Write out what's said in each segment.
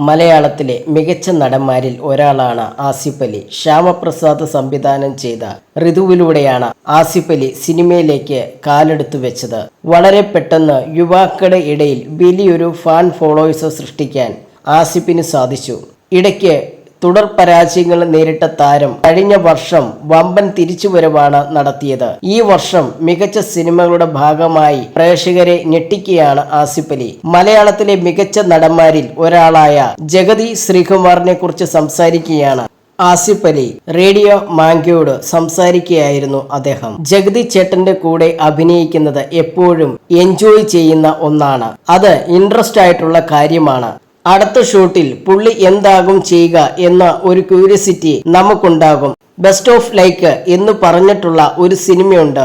മലയാളത്തിലെ മികച്ച നടന്മാരിൽ ഒരാളാണ് ആസിഫ് അലി. ശ്യാമപ്രസാദ് സംവിധാനം ചെയ്ത ഋതുവിലൂടെയാണ് ആസിഫ് അലി സിനിമയിലേക്ക് കാലെടുത്തു വെച്ചത്. വളരെ പെട്ടെന്ന് യുവാക്കളുടെ ഇടയിൽ വലിയൊരു ഫാൻ ഫോളോവേഴ്സ് സൃഷ്ടിക്കാൻ ആസിഫിന് സാധിച്ചു. ഇടയ്ക്ക് തുടർ പരാജയങ്ങൾ നേരിട്ട താരം കഴിഞ്ഞ വർഷം വമ്പൻ തിരിച്ചുവരവാണ് നടത്തിയത്. ഈ വർഷം മികച്ച സിനിമകളുടെ ഭാഗമായി പ്രേക്ഷകരെ ഞെട്ടിക്കുകയാണ് ആസിഫ് അലി. മലയാളത്തിലെ മികച്ച നടന്മാരിൽ ഒരാളായ ജഗതി ശ്രീകുമാറിനെ കുറിച്ച് സംസാരിക്കുകയാണ് ആസിഫ് അലി. റേഡിയോ മാംഗോയോട് സംസാരിക്കുകയായിരുന്നു അദ്ദേഹം. ജഗതി ചേട്ടന്റെ കൂടെ അഭിനയിക്കുന്നത് എപ്പോഴും എൻജോയ് ചെയ്യുന്ന ഒന്നാണ്. അത് ഇൻട്രസ്റ്റ് ആയിട്ടുള്ള കാര്യമാണ്. അടുത്ത ഷൂട്ടിൽ പുള്ളി എന്താകും ചെയ്യുക എന്ന ഒരു ക്യൂരിയോസിറ്റി നമുക്കുണ്ടാകും. ബെസ്റ്റ് ഓഫ് ലൈക്ക് എന്ന് പറഞ്ഞിട്ടുള്ള ഒരു സിനിമയുണ്ട്.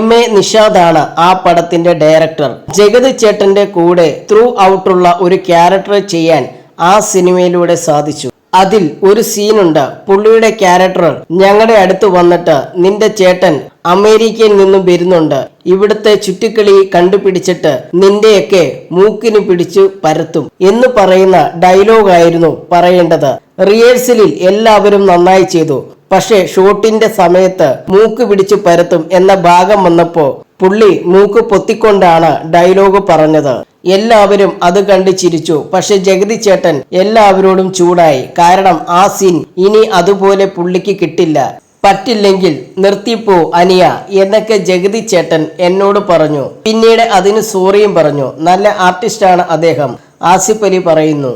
MA നിഷാദാണ് ആ പടത്തിന്റെ ഡയറക്ടർ. ജഗതി ചേട്ടന്റെ കൂടെ ത്രൂ ഔട്ടുള്ള ഒരു ക്യാരക്ടർ ചെയ്യാൻ ആ സിനിമയിലൂടെ സാധിച്ചു. അതിൽ ഒരു സീനുണ്ട്. പുള്ളിയുടെ ക്യാരക്ടർ ഞങ്ങളുടെ അടുത്ത് വന്നിട്ട് നിന്റെ ചേട്ടൻ അമേരിക്കയിൽ നിന്നും വരുന്നുണ്ട്, ഇവിടുത്തെ ചുറ്റിക്കളി കണ്ടുപിടിച്ചിട്ട് നിന്റെയൊക്കെ മൂക്കിന് പിടിച്ചു പരത്തും എന്ന് പറയുന്ന ഡയലോഗായിരുന്നു പറയേണ്ടത്. റിഹേഴ്സലിൽ എല്ലാവരും നന്നായി ചെയ്തു. പക്ഷെ ഷൂട്ടിന്റെ സമയത്ത് മൂക്ക് പിടിച്ചു പരത്തും എന്ന ഭാഗം വന്നപ്പോ പുള്ളി മൂക്ക് പൊത്തിക്കൊണ്ടാണ് ഡയലോഗ് പറഞ്ഞത്. എല്ലാവരും അത് കണ്ട് ചിരിച്ചു. പക്ഷെ ജഗതി ചേട്ടൻ എല്ലാവരോടും ചൂടായി. കാരണം ആ സീൻ ഇനി അതുപോലെ പുള്ളിക്ക് കിട്ടില്ല. പറ്റില്ലെങ്കിൽ നിർത്തിപ്പോ അനിയ എന്നൊക്കെ ജഗതി ചേട്ടൻ എന്നോട് പറഞ്ഞു. പിന്നീട് അതിന് സോറിയും പറഞ്ഞു. നല്ല ആർട്ടിസ്റ്റാണ് അദ്ദേഹം, ആസിഫ് അലി പറയുന്നു.